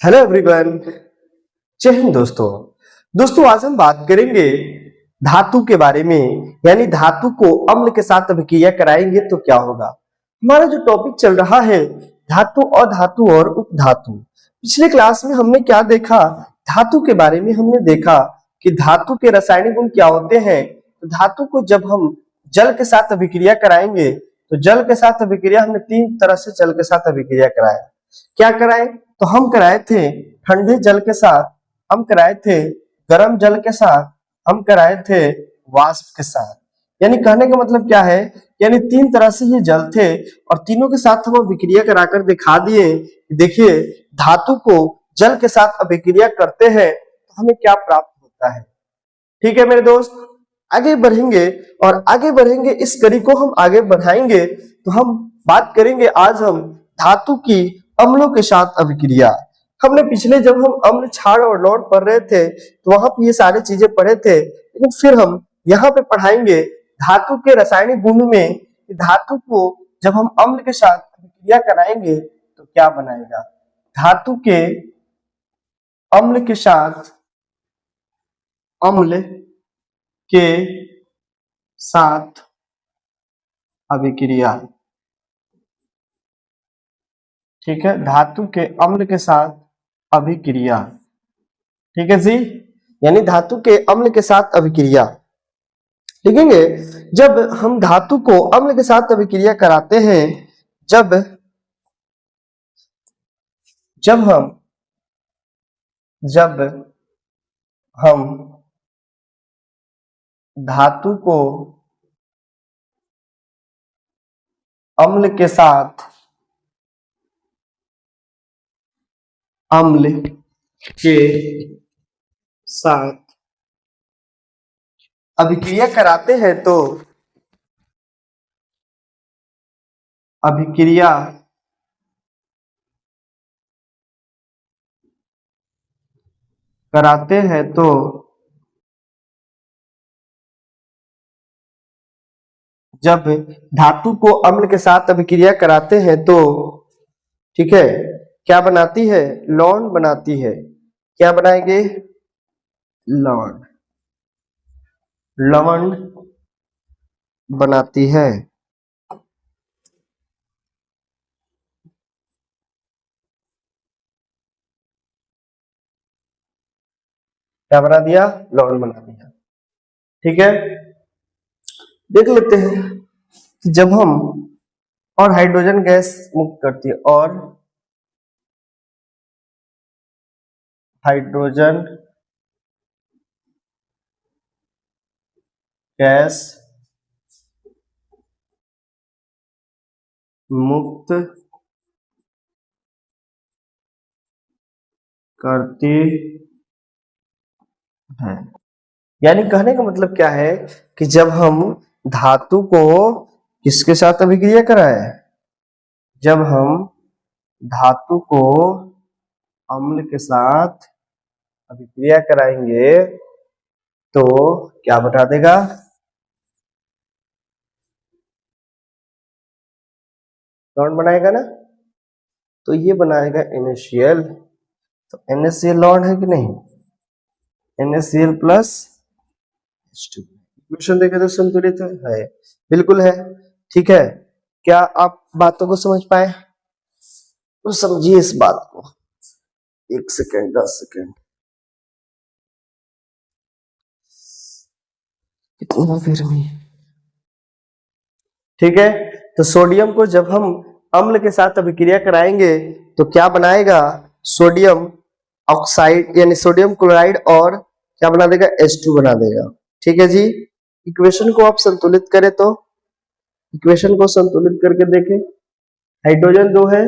Hello everyone, जय हिंद दोस्तों। आज हम बात करेंगे धातु के बारे में, यानी धातु को अम्ल के साथ अभिक्रिया कराएंगे तो क्या होगा। हमारा जो टॉपिक चल रहा है धातु, अधातु और उपधातु। पिछले क्लास में हमने क्या देखा, धातु के बारे में हमने देखा कि धातु के रासायनिक गुण क्या होते हैं। तो धातु को जब हम जल के साथ अभिक्रिया कराएंगे तो जल के साथ अभिक्रिया हमने तीन तरह से जल के साथ अभिक्रिया कराया। क्या कराए, तो हम कराए थे ठंडे जल के साथ, हम कराए थे गर्म जल के साथ, हम कराए थे वाष्प के साथ। यानी कहने का मतलब क्या है, यानी तीन तरह से ये जल थे और तीनों के साथ हम अभिक्रिया कराकर दिखा दिए। देखिए धातु को जल के साथ अभिक्रिया करते हैं तो हमें क्या प्राप्त होता है। ठीक है मेरे दोस्त, आगे बढ़ेंगे और आगे बढ़ेंगे, इस कड़ी को हम आगे बढ़ाएंगे। तो हम बात करेंगे आज हम धातु की अम्लों के साथ अभिक्रिया। हमने पिछले जब हम अम्ल, क्षार और लौण पढ़ रहे थे तो वहां पे ये सारी चीजें पढ़े थे, लेकिन फिर हम यहाँ पे पढ़ाएंगे धातु के रासायनिक गुण में धातु को जब हम अम्ल के साथ अभिक्रिया कराएंगे तो क्या बनाएगा। धातु के अम्ल के साथ अभिक्रिया, ठीक है, धातु के अम्ल के साथ अभिक्रिया। ठीक है जी, यानी धातु के अम्ल के साथ अभिक्रिया लिखेंगे। जब हम धातु को अम्ल के साथ अभिक्रिया कराते हैं, जब हम धातु को अम्ल के साथ अभिक्रिया कराते हैं तो जब धातु को अम्ल के साथ अभिक्रिया कराते हैं तो ठीक है क्या बनाती है, लौण बनाती है। क्या बनाएंगे, लवण बनाती है। क्या बना दिया, लवण बना दिया। ठीक है, देख लेते हैं कि जब हम और हाइड्रोजन गैस मुक्त करती है और हाइड्रोजन गैस मुक्त करती है। यानी कहने का मतलब क्या है कि जब हम धातु को किसके साथ अभिक्रिया कराए, जब हम धातु को अम्ल के साथ अभिक्रिया कराएंगे तो क्या बता देगा, लौण बनाएगा ना। तो ये बनाएगा NaCl। तो NaCl लौण है कि नहीं, NaCl प्लस H2। इक्वेशन देखे तो संतुलित है, बिल्कुल है। ठीक है, क्या आप बातों को समझ पाए, तो समझिए इस बात को। 1 सेकेंड 10 सेकेंड कितना फिर भी। ठीक है, तो सोडियम को जब हम अम्ल के साथ अभिक्रिया कराएंगे तो क्या बनाएगा, सोडियम ऑक्साइड यानी सोडियम क्लोराइड और क्या बना देगा, H2 बना देगा। ठीक है जी, इक्वेशन को आप संतुलित करें तो इक्वेशन को संतुलित करके देखें, हाइड्रोजन 2 है,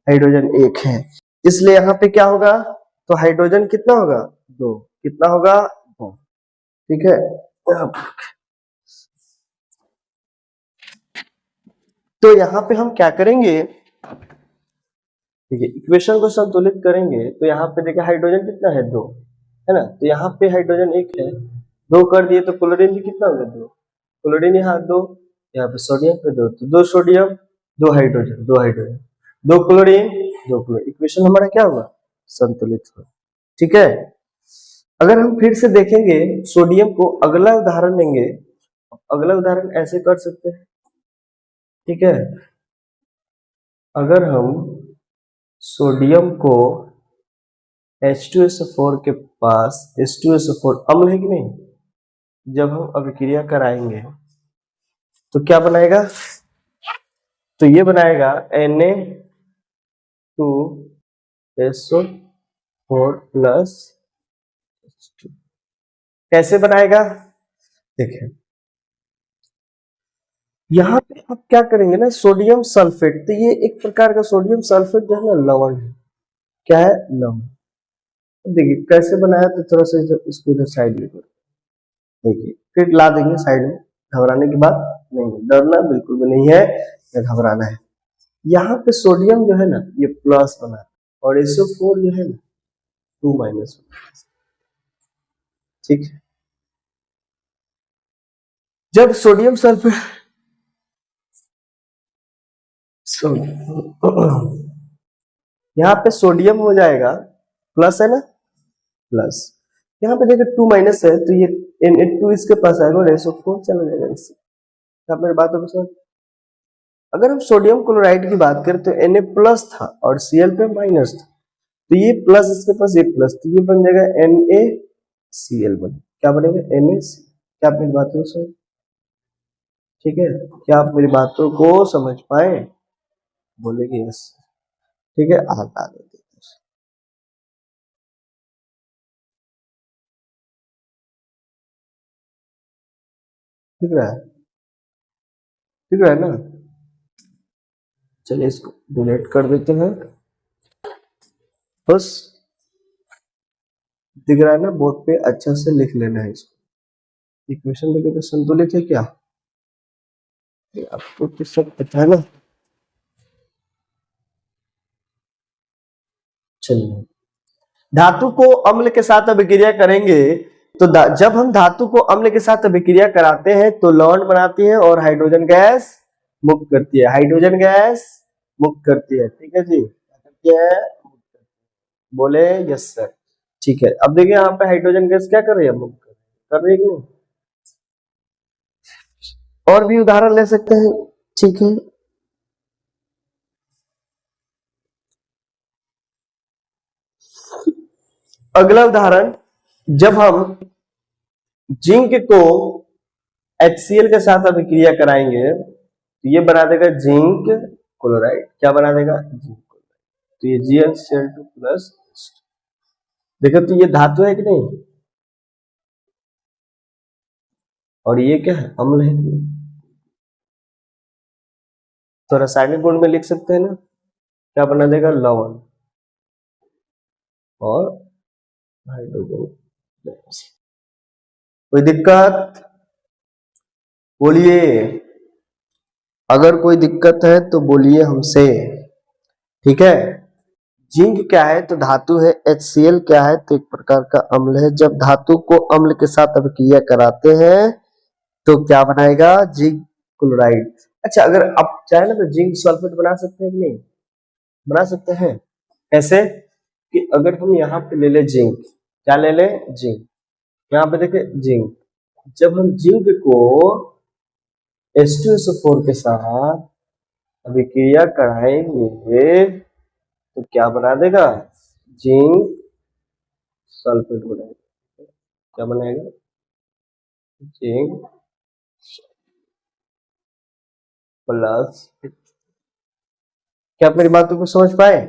हाइड्रोजन 1 है, इसलिए यहाँ पे क्या होगा, तो हाइड्रोजन कितना होगा, 2, कितना होगा, 2। ठीक है, तो यहाँ पे हम क्या करेंगे, देखिए इक्वेशन को संतुलित करेंगे तो यहाँ पे देखिए हाइड्रोजन कितना है, 2 है ना। तो यहाँ पे हाइड्रोजन 1 है, 2 कर दिए तो क्लोरीन भी कितना होगा, 2, क्लोरीन यहाँ 2, यहाँ पे सोडियम पे 2, तो 2 sodium 2 hydrogen 2 chlorine 2 chlorine. Equation हमारा क्या होगा, संतुलित हो। ठीक है, अगर हम फिर से देखेंगे सोडियम को, अगला उदाहरण लेंगे। अगला उदाहरण ऐसे कर सकते हैं। ठीक है, अगर हम सोडियम को H2SO4 के पास, H2SO4 अम्ल है कि नहीं, जब हम अभिक्रिया कराएंगे तो क्या बनाएगा, तो ये बनाएगा Na2SO4 प्लस H2। कैसे बनाएगा, देखिए यहां पे आप क्या करेंगे ना, सोडियम सल्फेट, तो ये एक प्रकार का सोडियम सल्फेट जो है ना लवण है। क्या है, लवण। देखिए कैसे बनाया, तो थोड़ा सा इसको इधर साइड में करो, देखिए फिर ला देंगे साइड में। घबराने की बात नहीं है, डरना बिल्कुल भी नहीं है, या घबराना है। यहाँ पे सोडियम जो है ना ये प्लस बना और SO4 जो है ना 2 - ठीक है, जब सोडियम सल्फेट यहाँ पे सोडियम हो जाएगा प्लस है ना, प्लस यहाँ पे देखिए 2 माइनस है, तो ये Na2 इसके पास आएगा और SO4 चला जाएगा इससे। आप मेरी बातों को समझ, अगर हम सोडियम क्लोराइड की बात करें तो Na प्लस था और Cl पे माइनस था, तो ये प्लस इसके पास, ये प्लस, तो ये बन जाएगा NaCl बने। क्या बनेगा, NaCl। क्या आप मेरी बातों को समझ, ठीक है, क्या आप मेरी बातों को समझ पाए, बोलेंगे यस। ठीक है, हटा देते ठीक रहा है, ठीक रहा है ना। चलिए इसको डिलीट कर देते हैं, बस दिख रहा है ना बोर्ड पे, अच्छा से लिख लेना है इसको। इक्वेशन देखे तो संतुलित है क्या, आपको तो सब पता है ना। चलिए, धातु को अम्ल के साथ अभिक्रिया करेंगे तो जब हम धातु को अम्ल के साथ अभिक्रिया कराते हैं तो लवण बनाती है और हाइड्रोजन गैस मुक्त करती है, हाइड्रोजन गैस मुक्त करती है। ठीक है जी, क्या है, बोले यस सर। ठीक है, अब देखिए यहाँ पे हाइड्रोजन गैस क्या कर रही है, मुक्त कर रही है कि नहीं। और भी उदाहरण ले सकते हैं। ठीक है, अगला उदाहरण, जब हम जिंक को HCl के साथ अभिक्रिया कराएंगे तो ये बना देगा जिंक क्लोराइड। क्या बना देगा, जिंक क्लोराइड। तो ये GnCl2 प्लस, देखो तो ये धातु है कि नहीं, और ये क्या है, अम्ल है कि नहीं। तो रासायनिक गुण में लिख सकते हैं ना, क्या बना देगा, लवण और हाइड्रोजन गैस। कोई दिक्कत, बोलिए, अगर कोई दिक्कत है तो बोलिए हमसे। ठीक है, जिंक क्या है, तो धातु है। HCl क्या है, तो एक प्रकार का अम्ल है। जब धातु को अम्ल के साथ अभिक्रिया कराते हैं तो क्या बनाएगा, जिंक क्लोराइड। अच्छा, अगर आप चाहे ना तो जिंक सल्फेट बना सकते हैं कि नहीं, बना सकते हैं। ऐसे कि अगर हम यहाँ पे ले ले जिंक, क्या ले ले, जिंक, यहाँ पे देखे जिंक, जब हम जिंक को H2SO4 के साथ अभिक्रिया कराएंगे तो क्या बना देगा, जिंक सल्फेट बनाएगा। क्या बनाएगा, जिंक प्लस। क्या आप मेरी बातों को समझ पाए,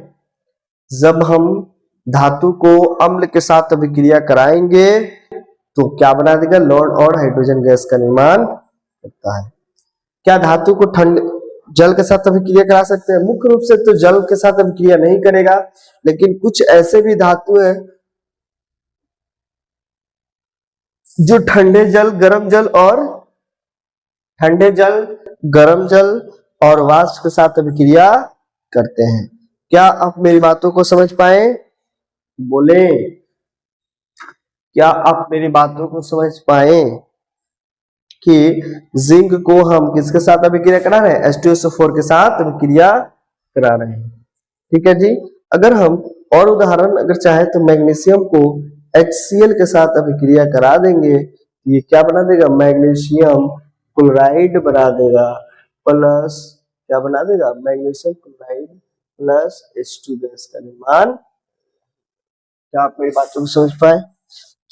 जब हम धातु को अम्ल के साथ अभिक्रिया कराएंगे तो क्या बना देगा, लवण और हाइड्रोजन गैस का निर्माण करता है। क्या धातु को ठंड जल के साथ अभिक्रिया करा सकते हैं, मुख्य रूप से तो जल के साथ अभिक्रिया नहीं करेगा, लेकिन कुछ ऐसे भी धातु है जो ठंडे जल, गर्म जल और ठंडे जल, गर्म जल और वाष्प के साथ अभिक्रिया करते हैं। क्या आप मेरी बातों को समझ पाए, बोले, क्या आप मेरी बातों को समझ पाए कि जिंक को हम किसके साथ अभिक्रिया करा रहे हैं, H2SO4 के साथ अभिक्रिया करा रहे हैं। ठीक है जी, अगर हम और उदाहरण अगर चाहे तो मैग्नीशियम को HCl के साथ अभिक्रिया करा देंगे, ये क्या बना देगा, मैग्नीशियम क्लोराइड बना देगा, प्लस क्या बना देगा, magnesium chloride plus H2 gas का निर्माण। क्या आप मेरी बातों को समझ पाए?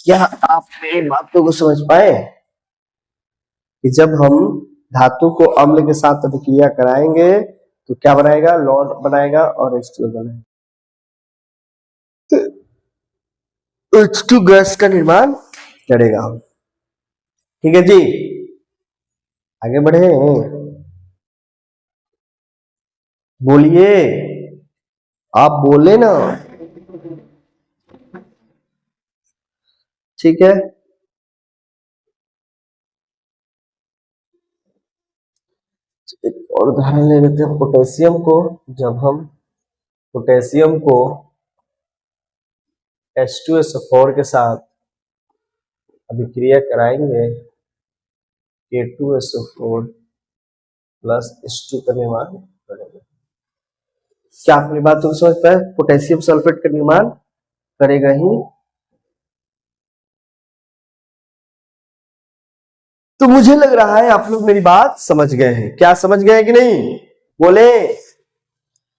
क्या आप मेरी बातों को समझ पाए कि जब हम धातु को अम्ल के साथ अभिक्रिया कराएंगे तो क्या बनाएगा, लॉन्ड बनाएगा और H2 बनाएगा, H2 गैस का निर्माण करेगा। ठीक है जी, आगे बढ़े, बोलिए, आप बोले ना। ठीक है, एक और उदाहरण ले लेते हैं। पोटेशियम को जब हम पोटेशियम को H2SO4 के साथ अभिक्रिया कराएंगे, K2SO4 प्लस H2 का निर्माण करेगा। क्या अपनी बातों को समझ पाए? पोटेशियम सल्फेट का निर्माण करेगा ही। तो मुझे लग रहा है आप लोग मेरी बात समझ गए हैं। क्या समझ गए कि नहीं? बोले,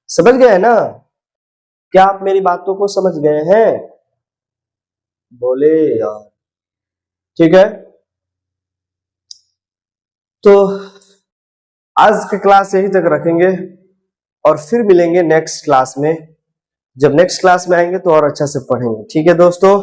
समझ गए ना? क्या आप मेरी बातों को समझ गए हैं? बोले यार। ठीक है, तो आज की क्लास यहीं तक रखेंगे और फिर मिलेंगे नेक्स्ट क्लास में। जब नेक्स्ट क्लास में आएंगे तो और अच्छा से पढ़ेंगे। ठीक है दोस्तों।